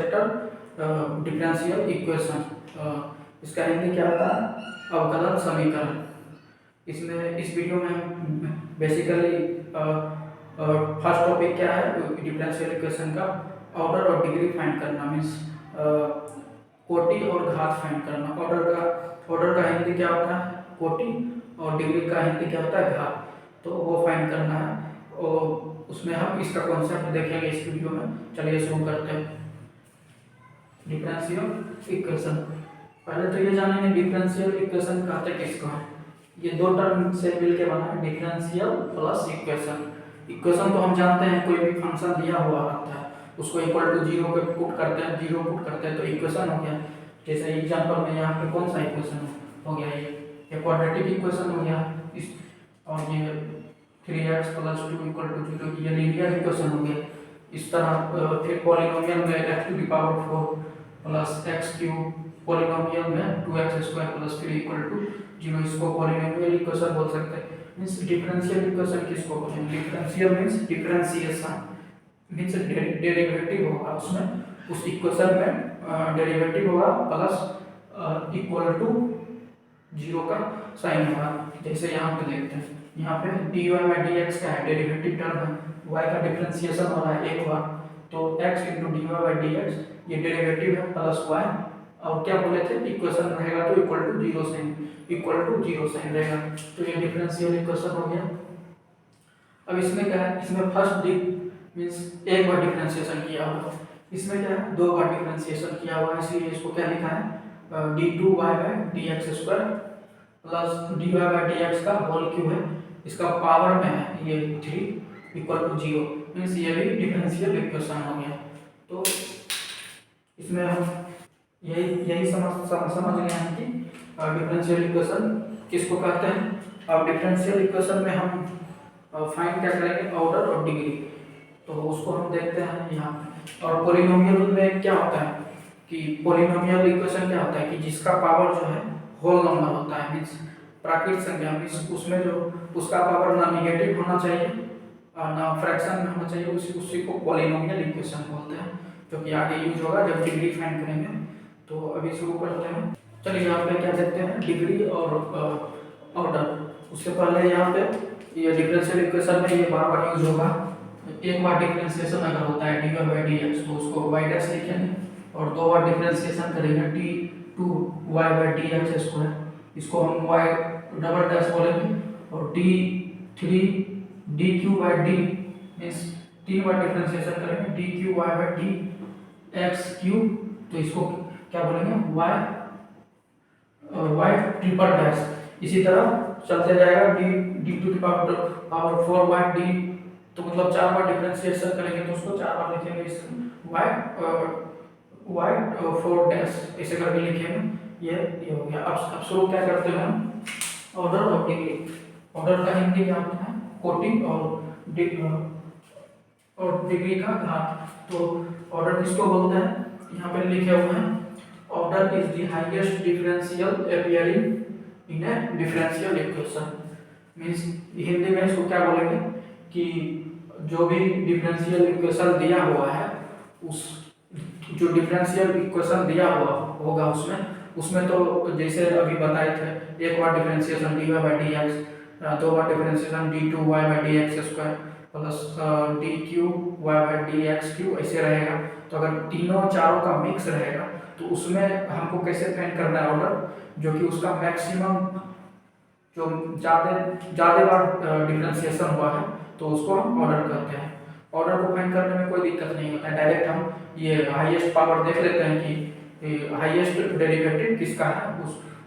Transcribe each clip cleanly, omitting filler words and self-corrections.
Chapter differential equation, इसका हिंदी क्या होता है, अवकलन समीकरण। इसमें इस वीडियो में हम बेसिकली फर्स्ट टॉपिक क्या है डिफरेंशियल इक्वेशन का, ऑर्डर और डिग्री फाइंड करना, मीन्स कोटि और घात फाइंड करना। ऑर्डर का हिंदी क्या होता है, कोटि, और डिग्री का हिंदी क्या होता है, घात। तो वो फाइंड करना है और उसमें हम इसका कॉन्सेप्ट देखेंगे इस वीडियो में। चलिए शुरू करते हैं। डिफरेंशियल इक्वेशन, पहले तो ये जानेंगे डिफरेंशियल इक्वेशन कहते किसको है। ये दो टर्म से मिलके बना है, डिफरेंशियल प्लस इक्वेशन। इक्वेशन तो हम जानते हैं, कोई भी फंक्शन दिया हुआ रहता है उसको इक्वल टू जीरो पे पुट करते हैं, जीरो पुट करते हैं तो इक्वेशन हो गया। जैसे एग्जांपल में यहाँ पे कौन सा इक्वेशन हो गया, ये क्वाड्रेटिक इक्वेशन हो गया इस, और ये 3x + 2 = 0, ये लीनियर इक्वेशन हो गया। इस तरह फिर पॉलिनोमियल में x⁴ + x³ पॉलिनोमियल में 2x² + 3 = 0, इसको पॉलिनोमियल इक्वेशन बोल सकते हैं। मींस डिफरेंशियल इक्वेशन किसको बोलते हैं, differential means differentiation, means derivative होगा उसमें, उस इक्वेशन में डेरिवेटिव होगा प्लस इक्वल टू 0 का साइन होगा। जैसे यहाँ पे देखते हैं, यहाँ पे dy/dx का है, डेरिवेटिव टर्म है, y का डिफरेंशिएशन हो रहा है एक बार, तो x × dy/dx ये डेरिवेटिव है प्लस y, और क्या बोले थे इक्वेशन रहेगा तो इक्वल टू 0 साइन रहेगा। तो ये डिफरेंशियल इक्वेशन हो गया। अब इसमें क्या है, इसमें फर्स्ट मींस एक बार डिफरेंशिएशन किया हुआ, इसमें क्या है दो बार डिफरेंशिएशन किया हुआ है, इसलिए इसको क्या लिखा है d2y/dx² प्लस dy/dx का होल क्यूब है, इसका पावर में है ये 3 = 0, मींस ये भी डिफरेंशियल इक्वेशन हो गया। तो इसमें हम यही समझ गए हैं कि डिफरेंशियल इक्वेशन किसको कहते हैं। अब डिफरेंशियल इक्वेशन में हम फाइंड क्या करेंगे, ऑर्डर और डिग्री, तो उसको हम देखते हैं यहाँ पे। और पॉलिनोमियल में क्या होता है कि पॉलिनोमियल इक्वेशन क्या होता है कि जिसका पावर जो है होल नंबर होता है, मींस प्राकृत संख्या, मींस उसमें जो उसका पावर ना नेगेटिव होना चाहिए ना फ्रैक्शन में होना चाहिए, उसी को पॉलिनोमियल इक्वेशन बोलते हैं, जो कि आगे यूज होगा जब डिग्री फाइंड करेंगे। तो अभी शुरू करते हैं। चलिए यहाँ पे क्या देखते हैं, डिग्री और ऑर्डर। उससे पहले यहाँ पे ये डिफरेंशियल इक्वेशन में ये बार यूज होगा। एक बार डिफरेंशिएशन अगर होता है dy/dx तो उसको y' लिखेंगे, और दो बार डिफरेंशिएशन करेंगे d2y/dx², इसको हम y" बोलेंगे, और d3 मींस 3 बार डिफरेंशिएशन करेंगे d3y/dx³, तो इसको क्या बोलेंगे y'। इसी तरह चलते जाएगा d⁴y/d, तो मतलब 4 बार डिफरेंशिएशन करेंगे तो उसको 4 बार लिखेंगे, इस y4' ऐसे करके लिखेंगे। ये हो गया। अब शुरू क्या करते हैं हम, ऑर्डर और डिग्री। ऑर्डर का हिंदी क्या होता है, कोटि, और डिग्री का घात। तो ऑर्डर किसको बोलते हैं, यहाँ पे लिखे हुए हैं, order is the highest differential appearing in A differential equation. Means Hindi में इसको क्या बोलेंगे कि जो भी डिफरेंशियल इक्वेशन दिया हुआ है, उस जो डिफरेंशियल इक्वेशन दिया हुआ होगा उसमें तो जैसे अभी बताए थे, एक बार डिफरेंशिएशन dy/dx, दो बार डिफरेंशिएशन d2y/dx² प्लस d3y/dx³, ऐसे रहेगा। तो अगर तीनों चारों का मिक्स रहेगा तो उसमें हमको कैसे फाइंड करना है ऑर्डर, जो कि उसका मैक्सिमम जो ज़्यादा बार डिफरेंशिएशन हुआ है तो उसको हम ऑर्डर कहते हैं। ऑर्डर को फाइंड करने में कोई दिक्कत नहीं होता है, डायरेक्ट हम ये हाईएस्ट पावर देख लेते हैं कि हाईएस्ट डेरिवेटिव किसका है,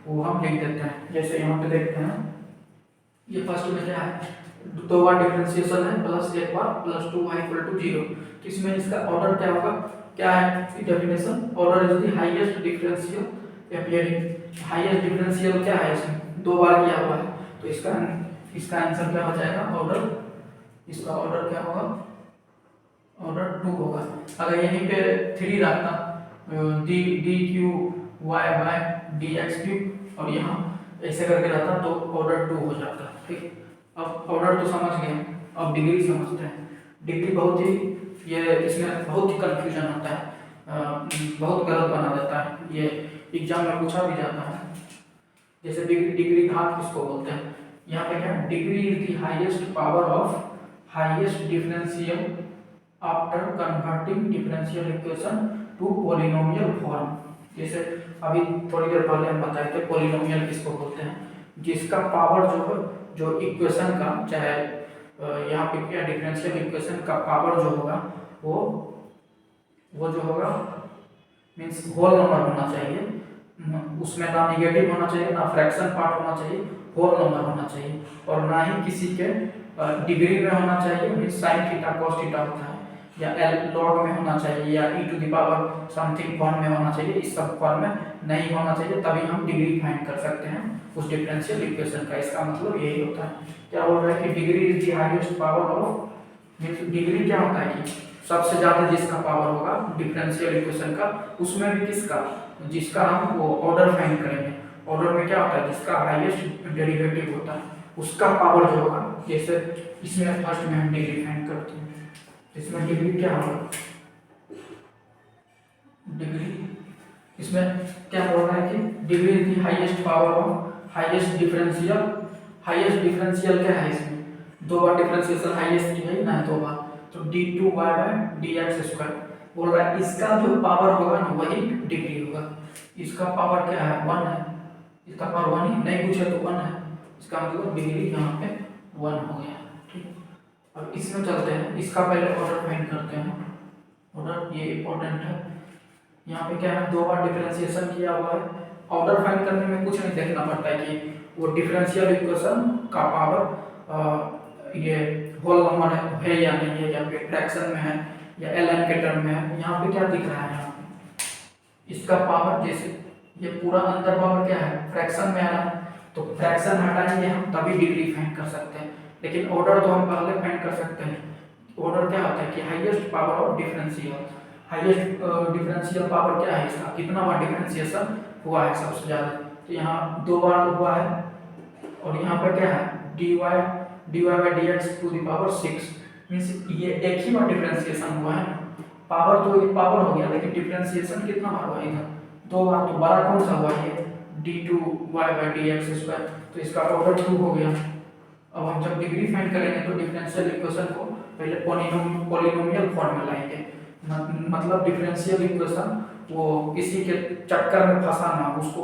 वो हम लिख देते हैं। जैसे यहाँ पे देखते हैं, ये फर्स्ट में क्या है, दो बार डिफरेंशिएशन है प्लस एक बार प्लस 2y = 0, तो इसमें इसका ऑर्डर क्या होगा, क्या है definition, order is the highest differential appearing. Highest differential क्या है, इसमें दो बार किया हुआ है, तो इसका आंसर क्या हो जाएगा, ऑर्डर, इसका ऑर्डर क्या होगा, ऑर्डर 2 होगा। अगर यहीं पे 3 रहता d3y/dx³ और यहाँ ऐसे करके रहता तो ऑर्डर 2 हो जाता। ठीक, अब ऑर्डर तो समझ गए, अब डिग्री समझते हैं। डिग्री बहुत ही इसमें बहुत ही कंफ्यूजन होता है। बहुत गलत बना देता है, ये एग्जाम में पूछा भी जाता है। जैसे डिग्री घात किसको बोलते हैं, यहाँ पे क्या है, degree is the highest power of highest differential after converting differential equation two polynomial form. जैसे अभी थोड़ी देर पहले हम बताए थे पॉलिनोमियल किसको बोलते हैं, जिसका पावर जो इक्वेशन का, चाहे यहाँ पे क्या डिफरेंशियल इक्वेशन का पावर जो होगा वो जो होगा मीन्स होल नंबर होना चाहिए, उसमें ना निगेटिव होना चाहिए, ना फ्रैक्शन पार्ट होना चाहिए, होल नंबर होना चाहिए, और ना ही किसी के डिग्री में होना चाहिए, means sine theta cos theta होता है, या एल लॉग में होना चाहिए, या e to the power something form में होना चाहिए, इस सब फॉर्म में नहीं होना चाहिए, तभी हम डिग्री फाइंड कर सकते हैं उस डिफरेंशियल इक्वेशन का। इसका मतलब यही होता है। क्या बोल रहा है कि degree is the highest power of, means degree क्या होता है कि सबसे ज्यादा जिसका पावर होगा डिफरेंशियल इक्वेशन का, उसमें भी किसका, जिसका हम वो ऑर्डर फाइंड करेंगे। ऑर्डर में क्या होता है, जिसका हाईएस्ट डेरिवेटिव होता है उसका पावर जो होगा, जैसे इसमें फर्स्ट में हम डिग्री फाइंड करते हैं, इसमें डिग्री क्या होगा, डिग्री इसमें क्या बोल रहा है कि degree is the highest power of highest differential. Highest differential क्या है, इसमें दो बार डिफरेंशिएशन हाईएस्ट की है ना, दो बार, तो d2 बाय dx स्क्वायर बोल रहा है, इसका जो पावर होगा ना वही डिग्री होगा। इसका पावर क्या है, 1 है, इसका पावर 1 ही नहीं पूछे तो 1 है, इसका मतलब डिग्री यहाँ पे 1 हो गया। ठीक, अब इसमें चलते हैं, इसका पहले ऑर्डर फाइंड करते हैं। ऑर्डर ये इंपॉर्टेंट है, यहाँ पे क्या है, दो बार डिफरेंशिएशन किया हुआ है। ऑर्डर फाइंड करने में कुछ नहीं देखना पड़ता है कि वो डिफरेंशियल इक्वेशन का पावर ये होल नंबर है या नहीं है, या फिर फ्रैक्शन में है या ln के टर्म में है। यहाँ पे क्या दिख रहा है, यहाँ पे इसका पावर, जैसे ये पूरा अंदर पावर क्या है, फ्रैक्शन में आ रहा है, तो फ्रैक्शन हटाएंगे हम तभी डिग्री फाइंड कर सकते हैं, लेकिन ऑर्डर तो हम पहले फाइंड कर सकते हैं। ऑर्डर क्या होता है कि highest power of differential, highest differential power क्या है इसका, कितना बार डिफरेंशिएशन हुआ है सबसे ज्यादा, तो यहाँ 2 बार हुआ है, और यहाँ पर क्या है dy by dx to the power 6, means ये एक ही बार डिफरेंशिएशन हुआ है। पावर तो ये पावर हो गया, लेकिन डिफरेंशिएशन कितना बार हुआ इधर, 2 बार, तो बड़ा कौन सा हुआ ये d2y by dx स्क्वायर, तो इसका ऑर्डर 2 हो गया। अब हम जब डिग्री फाइंड करेंगे तो डिफरेंशियल इक्वेशन को पहले पॉलिनोमियल फॉर्म में लाएंगे, मतलब डिफरेंशियल इक्वेशन वो किसी के चक्कर में फंसा ना, उसको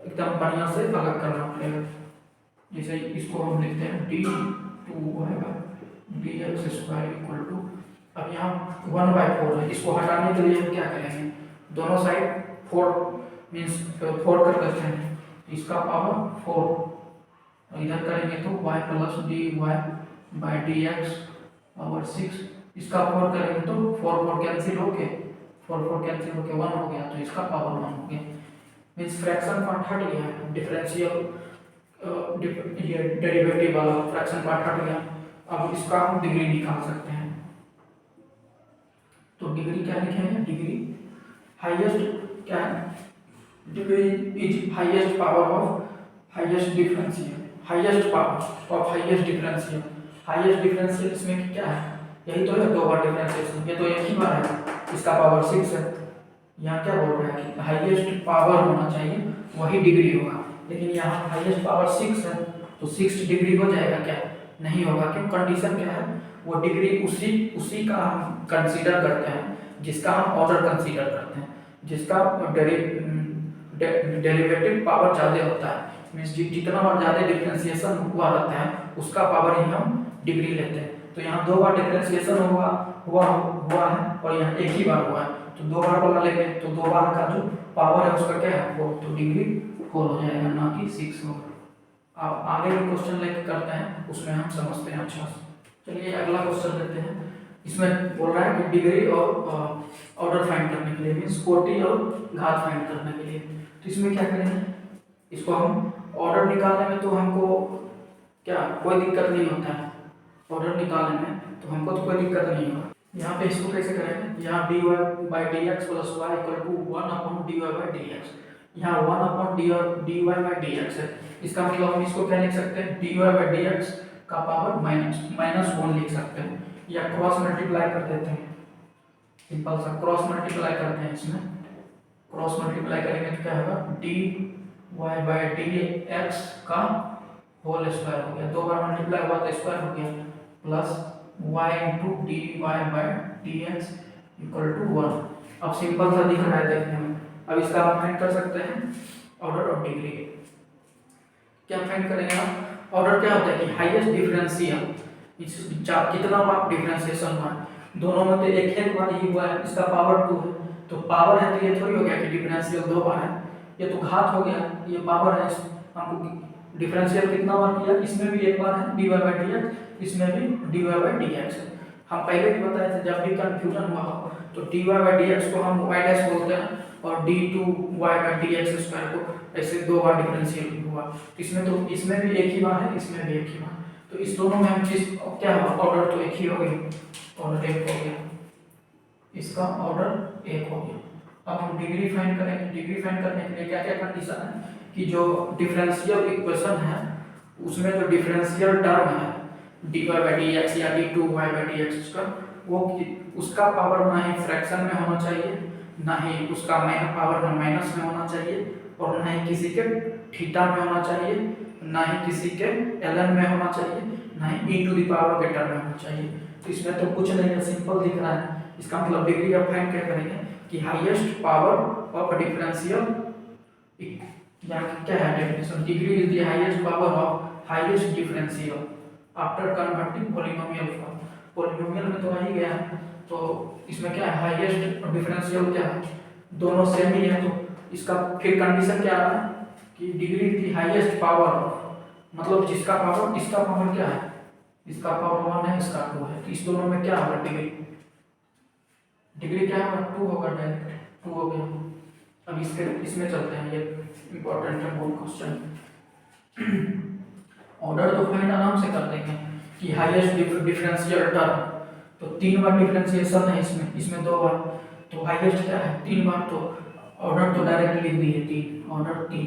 एकदम बढ़िया से अलग करना पड़ेगा। जैसे इसको हम लिखते हैं d2y by dx square equal to, अब यहाँ 1/4 है, इसको हटाने के लिए हम क्या करेंगे, दोनों साइड 4 मीन्स 4 कर देते हैं, इसका पावर 4, इधर करेंगे तो y plus dy by dx power 6, इसका 4 करेंगे तो 4 कैंसिल होके 4 कैंसिल होके 1 हो गया, तो इसका पावर 1 हो गया, मीन्स फ्रैक्शन पार्ट हट गया, डिफरेंशियल ये डेरिवेटिव वाला फ्रैक्शन पार्ट हट गया। अब इसका हम डिग्री निकाल सकते हैं, तो डिग्री क्या लिखेंगे, डिग्री हाईएस्ट क्या है, degree is highest power of highest differential, highest power of highest differential. Highest differential इसमें क्या है, यही तो है 2 बार डिफरेंशिएशन, ये तो एक ही बार है, इसका पावर 6 है। यहाँ क्या बोल रहा है कि हाईएस्ट पावर होना चाहिए वही डिग्री होगा, लेकिन यहाँ हाईएस्ट पावर 6 है, तो 6 डिग्री हो जाएगा क्या, नहीं होगा, क्यों, कंडीशन क्या है, वो डिग्री उसी का हम कंसीडर करते हैं जिसका हम ऑर्डर कंसीडर करते हैं, जिसका डेरिवेटिव पावर ज़्यादा होता है, मीन्स जितना बार ज़्यादा डिफरेंशिएशन हुआ रहता है उसका पावर ही हम डिग्री लेते हैं। तो यहाँ 2 बार डिफरेंशिएशन हुआ है, और यहाँ एक ही बार हुआ है, तो 2 बार वाला लेंगे, तो 2 बार का जो पावर है उसका क्या है, वो तो डिग्री 4 हो जाएगा, ना कि 6 होगा। अब आगे भी क्वेश्चन लेके करते हैं, उसमें हम समझते हैं अच्छा से। चलिए अगला क्वेश्चन लेते हैं, इसमें बोल रहा है कि डिग्री और ऑर्डर फाइंड करने के लिए, मीन्स कोटि और घात फाइंड करने के लिए, तो इसमें क्या करेंगे, इसको हम ऑर्डर निकालने में तो हमको क्या कोई दिक्कत नहीं होता है, ऑर्डर निकालने में तो हमको तो कोई दिक्कत नहीं होगा। यहाँ पे इसको कैसे करेंगे, यहाँ dy by dx plus y equal to 1/dy by dx, यहाँ 1/dy by dx है, इसका मतलब हम इसको क्या लिख सकते हैं, dy by dx का पावर -1 लिख सकते हैं, या क्रॉस मल्टीप्लाई कर देते हैं, सिंपल सा क्रॉस मल्टीप्लाई करते हैं, इसमें क्रॉस मल्टीप्लाई करेंगे तो क्या होगा, d y by d x का होल स्क्वायर हो गया, 2 बार मल्टीप्लाई हुआ तो स्क्वायर हो गया, plus y into d y by d x equal to 1। अब सिंपल सा दिख रहा है देखने में। अब इसका आप फाइंड कर सकते हैं ऑर्डर ऑफ डिग्री। क्या फाइंड करेंगे आप? ऑर्डर क्या होता है कि हाईएस्ट डिफरेंशियल, कितना बार डिफरेंशिएशन हुआ है, दोनों में तो एक ही बार ही हुआ है, इसका पावर 2 है, तो पावर है तो ये थोड़ी हो गया कि डिफरेंशियल 2 बार है, ये तो घात हो गया, ये पावर है। हमको डिफरेंशियल कितना बार किया, इसमें भी एक बार है dy बाई dx, इसमें भी dy बाई dx है। हम पहले भी बताए थे जब भी कंफ्यूजन हुआ हो तो dy बाई dx को हम y डैश बोलते हैं और d2y बाई dx स्क्वायर को ऐसे 2 बार डिफरेंशियल हुआ। इसमें भी एक ही बार है, इसमें भी एक ही बार, तो इस दोनों में हम चीज क्या हुआ, ऑर्डर तो एक ही हो गई, ऑर्डर एक हो गया, इसका ऑर्डर एक हो गया। अब हम डिग्री फाइंड करेंगे। डिग्री फाइंड करने के लिए क्या क्या कंडीशन है कि जो डिफरेंशियल इक्वेशन है उसमें जो डिफरेंशियल टर्म है dy बाई dx या d2y बाई dx का, वो उसका पावर ना ही फ्रैक्शन में होना चाहिए, ना ही उसका पावर माइनस में होना चाहिए, और ना ही किसी के थीटा में होना चाहिए, ना ही किसी के ln में होना चाहिए, ना ही e टू द पावर के टर्म में होना चाहिए। तो इसमें तो कुछ नहीं है, सिंपल दिख रहा है। इसका मतलब डिग्री ऑफ फाइंड क्या करेंगे कि हाईएस्ट पावर ऑफ डिफरेंशियल, या क्या है definition, degree is the highest power of highest differential after converting polynomial form. Polynomial में तो आ ही गया है, तो इसमें क्या है, हाईएस्ट डिफरेंशियल क्या है, दोनों सेम ही है, तो इसका फिर कंडीशन क्या आ रहा है कि degree is the highest power of, मतलब जिसका पावर, इसका पावर क्या है, इसका पावर 1 है, इसका 2 है, तो इस दोनों में क्या होगा, डिग्री क्या होगा, 2 होगा, डायरेक्ट 2 हो गया। अब इसमें चलते हैं, ये इंपॉर्टेंट है बहुत क्वेश्चन। ऑर्डर तो फाइंड आराम से कर देंगे कि हाईएस्ट डिफरेंशियल टर्म, तो 3 बार डिफरेंशिएशन है इसमें 2 बार, तो हाईएस्ट क्या है 3 बार, तो ऑर्डर तो डायरेक्ट लिख दिए 3, ऑर्डर 3।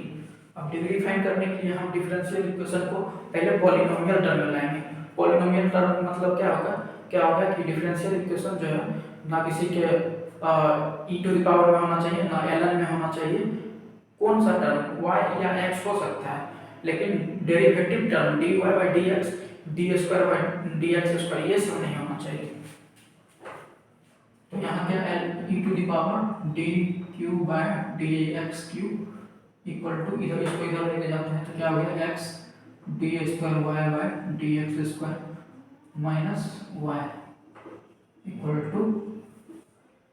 अब डिग्री फाइंड करने के लिए हम डिफरेंशियल इक्वेशन को पहले पॉलिनोमियल टर्म में लाएंगे। पॉलिनोमियल टर्म मतलब क्या होगा कि डिफरेंशियल इक्वेशन जो है ना किसी के e टू द पावर में होना चाहिए, ना ln में होना चाहिए, कौन सा टर्म y या x हो सकता है, लेकिन derivative term dy by dx d square by dx square ये सब नहीं होना चाहिए। तो यहाँ क्या है, e to the power dq by dx cube equal to, इधर इसको इधर लेके जाते हैं तो क्या हो गया, x d square y by dx square minus y equal to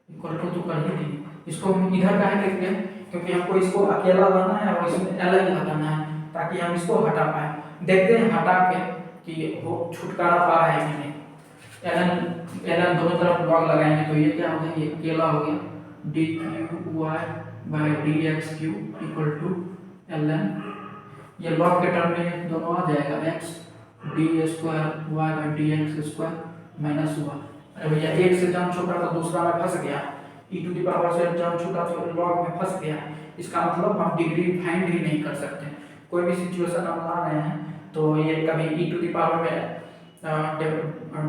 तो कर ही दी। इसको हम इधर का है लिखते हैं क्योंकि हमको इसको अकेला लाना है और इसमें ln लगाना है ताकि हम इसको हटा पाए। देखते हैं हटा के कि वो छुटकारा पा रहा है कि नहीं। ln दोनों तरफ लॉग लगाएंगे तो ये क्या हो गया, ये अकेला हो गया dqy by dx cube equal to ln, ये लॉग के टर्म में दोनों आ जाएगा, x d square y by dx square minus y। अरे भैया एक से जन छोटा तो दूसरा में फंस गया, e टू द पावर से जन छोटा तो लॉग में फंस गया। इसका मतलब हम डिग्री फाइंड ही नहीं कर सकते। कोई भी सिचुएशन हम ला रहे हैं तो ये कभी e टू द पावर में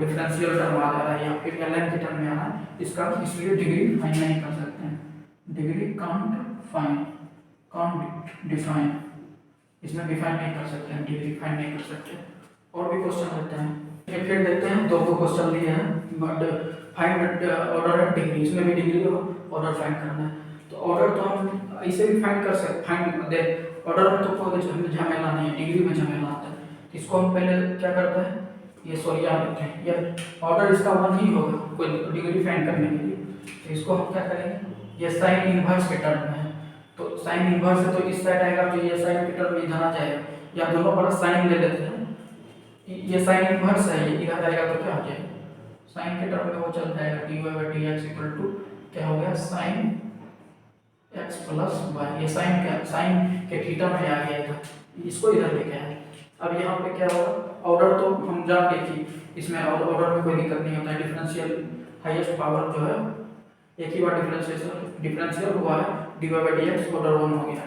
डिफरेंशियल टर्म आ जा रहा है या फिर ln के टर्म में आ रहा है, इसका इसलिए डिग्री फाइंड नहीं कर सकते हैं। डिग्री कांट डिफाइन, इसमें डिफाइन नहीं कर सकते हैं, डिग्री फाइंड नहीं कर सकते। और भी क्वेश्चन लेते हैं, फिर देखते हैं, 2 क्वेश्चन लिए हैं, but find order and degree, इसमें भी डिग्री हो ऑर्डर फाइंड करना है। तो ऑर्डर तो हम ऐसे भी फाइंड कर सकते, फाइंड दे ऑर्डर में तो कोई झमेला नहीं है, डिग्री में झमेला आता है। इसको हम पहले क्या करते हैं, ये सॉरी याद रखते हैं, ये ऑर्डर इसका 1 ही होगा कोई डिग्री फाइंड करने के लिए। तो इसको हम क्या करेंगे, ये साइन इनवर्स के टर्म में है, तो साइन इनवर्स है तो इस साइड आएगा, तो ये साइन के टर्म में इधर आ जाएगा, या दोनों बड़ा साइन ले लेते हैं, ये साइन इनवर्स है, ये इधर आएगा तो क्या हो जाएगा, साइन के टर्म में वो चल जाएगा dy by dx equal to क्या हो गया, साइन x प्लस y। ये साइन के थीटा में आ गया था, इसको इधर लेके आए। अब यहाँ पे क्या होगा, ऑर्डर तो हम जान गए कि इसमें ऑर्डर में कोई दिक्कत नहीं होता है। डिफरेंशियल हाईएस्ट पावर जो है एक ही बार डिफरेंशियल हुआ है, dy बाई dx ऑर्डर 1 हो गया,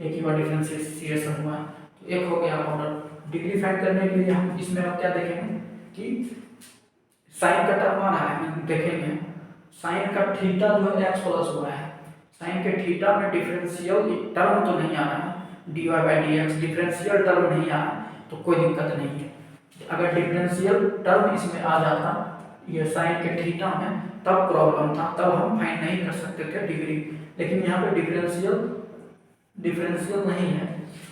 एक ही बार डिफरेंशिएशन हुआ है, तो एक हो गया ऑर्डर। डिग्री फाइंड करने के लिए हम इसमें अब क्या देखेंगे कि साइन का टर्म आ रहा है, देखेंगे साइन का थीटा जो है एक्स प्लस वाई है, साइन के थीटा में डिफरेंशियल टर्म तो नहीं आ रहा है, d y by d x differential term नहीं आ रहा है, तो कोई दिक्कत नहीं है। अगर डिफरेंशियल टर्म इसमें आ जाता ये साइन के थीटा में तब प्रॉब्लम था, तब हम फाइंड नहीं कर सकते थे डिग्री। लेकिन यहाँ पे डिफरेंशियल नहीं है,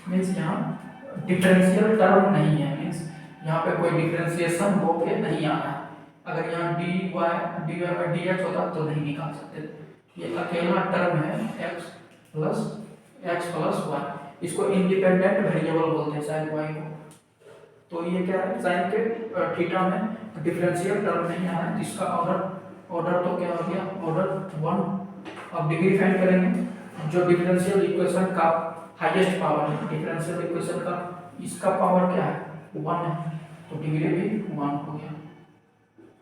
मीन्स यहाँ डिफरेंशियल टर्म नहीं है, मीन्स यहाँ पे कोई डिफरेंशिएशन होके नहीं आ रहा है। अगर यहाँ d y by d x होता तो नहीं निकाल सकते। ये अकेला टर्म है एक्स प्लस वाई, इसको इंडिपेंडेंट वेरिएबल बोलते हैं शायद वाई को। तो ये क्या है, साइन के थीटा में डिफरेंशियल टर्म नहीं आ रहा है, जिसका ऑर्डर तो क्या हो गया, ऑर्डर 1। अब डिग्री फाइंड करेंगे। जो डिफरेंशियल इक्वेशन का हाईएस्ट पावर है, डिफरेंशियल इक्वेशन का इसका पावर क्या है, 1 है, तो डिग्री भी 1 हो गया।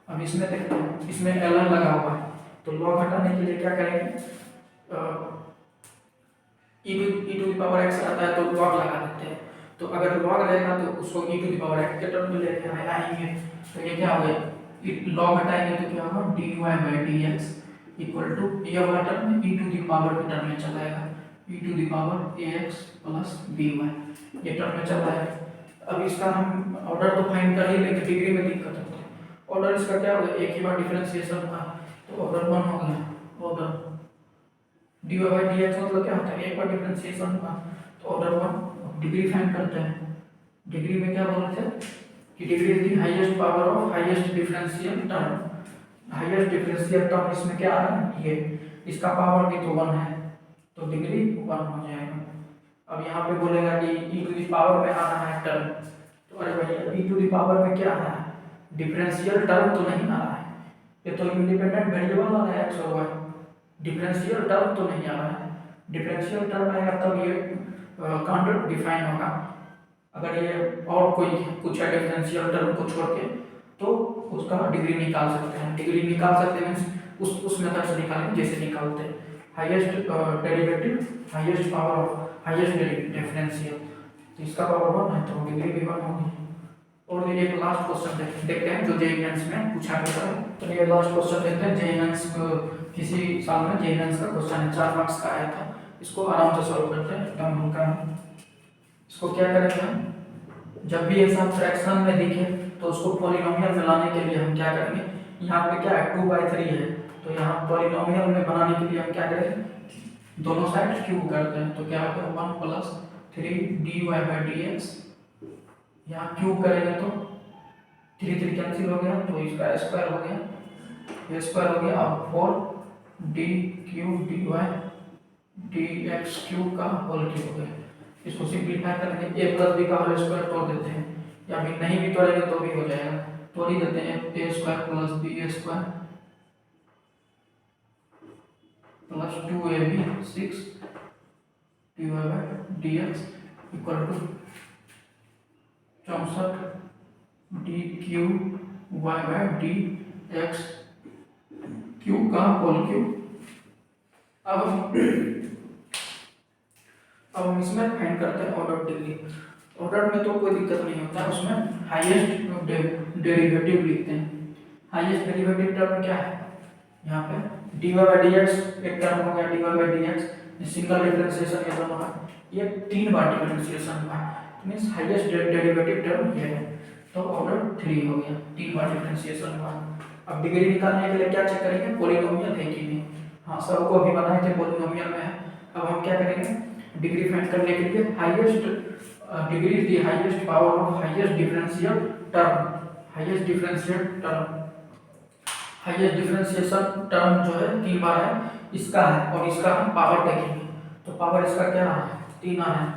अब इसमें देखते हैं, इसमें ln लगा हुआ है, तो लॉग हटाने के लिए क्या करेंगे, e to the power x आता है तो लॉग लगा देते हैं। तो अगर लॉग रहेगा तो उसको e to the power x के टर्म में लेके आएंगे, तो ये क्या हो गया, लॉग हटाएंगे तो क्या होगा, dy by dx equal to ये वाला term e to the power के टर्म में चला जाएगा, e to the power ax plus by ये टर्म में चला है। अब इसका हम ऑर्डर तो फाइंड कर ही लेंगे, डिग्री में दिक्कत होती है। ऑर्डर इसका क्या होगा, एक ही बार डिफरेंशिएशन का, तो ऑर्डर 1 हो गया। ऑर्डर dy बाई dx मतलब क्या होता है, एक बार डिफरेंशिएशन का, तो ऑर्डर 1। डिग्री फाइंड करते हैं। डिग्री में क्या बोल रहे थे कि degree is the highest power of highest differential term. Highest differential term इसमें क्या आ रहा है, ये इसका पावर भी तो 1 है, तो डिग्री 1 हो जाएगा। अब यहाँ पे बोलेगा कि e टू द पावर में आना है टर्म, तो अरे भैया e टू द पावर में क्या आ रहा है, डिफरेंशियल टर्म तो नहीं आ रहा है, ये तो इंडिपेंडेंट वेरिएबल आ रहा है एक्स और वाई, डिफरेंशियल टर्म तो नहीं आ रहा है। डिफरेंशियल टर्म आएगा तब ये काउंटर डिफाइन होगा। अगर ये और कोई कुछ है डिफरेंशियल टर्म को छोड़ के, तो उसका डिग्री निकाल सकते हैं। डिग्री निकाल सकते हैं उस मेथड से निकालेंगे जैसे निकालते हैं, highest derivative, highest power of highest differential, तो इसका पावर 1 है तो डिग्री भी 1 होगी। और ये एक लास्ट क्वेश्चन देखते हैं जो जेईई मेंस में पूछा गया है। तो ये लास्ट क्वेश्चन देखते हैं, जेईई मेंस किसी साल में जेईई मेंस का क्वेश्चन है, 4 मार्क्स का आया था। इसको आराम से सॉल्व करते हैं, एकदम हल्का है। इसको क्या करेंगे हम, जब भी ऐसा फ्रैक्शन में दिखे तो उसको पॉलिनोमियल में लाने के लिए हम क्या करेंगे, यहाँ पे क्या है 2/3 है, तो यहाँ पॉलिनोमियल में बनाने के लिए हम क्या करेंगे, दोनों साइड क्यूब करते हैं, तो क्या होगा 1 प्लस 3 dy बाई dx, यहाँ क्यूब करेंगे तो 3 3 कैंसिल हो गया, तो इसका स्क्वायर हो गया, ये स्क्वायर हो गया, और 4 d cube dy dx cube का होल क्यूब हो गया। इसको सिंप्लीफाई करेंगे, a प्लस बी का होल स्क्वायर तोड़ देते हैं, या फिर नहीं भी तोड़ेंगे तो भी हो जाएगा, तोड़ ही देते हैं, a square plus b square plus 2ab 6 dy by dx equal to 64 d cube y by dx cube का होल क्यूब। अब हम इसमें फाइंड करते हैं ऑर्डर डिग्री। ऑर्डर में तो कोई दिक्कत नहीं होता है, उसमें हाईएस्ट डेरिवेटिव लिखते हैं। हाईएस्ट डेरिवेटिव टर्म क्या है, यहाँ पे dy बाई dx एक टर्म हो गया, dy by dx single differentiation ये दोनों है, ये 3 बार डिफरेंशिएशन हुआ है, मींस हाईएस्ट डेरिवेटिव टर्म ये है, तो ऑर्डर 3 हो गया, 3 बार डिफरेंशिएशन हुआ। अब डिग्री निकालने के लिए क्या चेक करेंगे, पॉलिनोमियल है कि नहीं। हाँ, सबको अभी बनाए थे पॉलिनोमियल में है। अब हम क्या करेंगे, डिग्री फाइंड करने के लिए highest degree is the highest power of highest differential term. Highest differential term, highest differentiation term जो है 3 बार है, इसका है, और इसका हम पावर देखेंगे, तो पावर इसका क्या है, 3 आ है,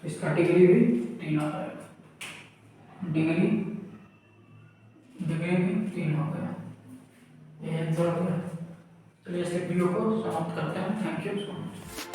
तो इसका डिग्री भी 3 आ जाएगा, डिग्री भी 3 हो गया, ये आंसर हो गया। चलिए इसके वीडियो को समाप्त करते हैं। Thank you so much.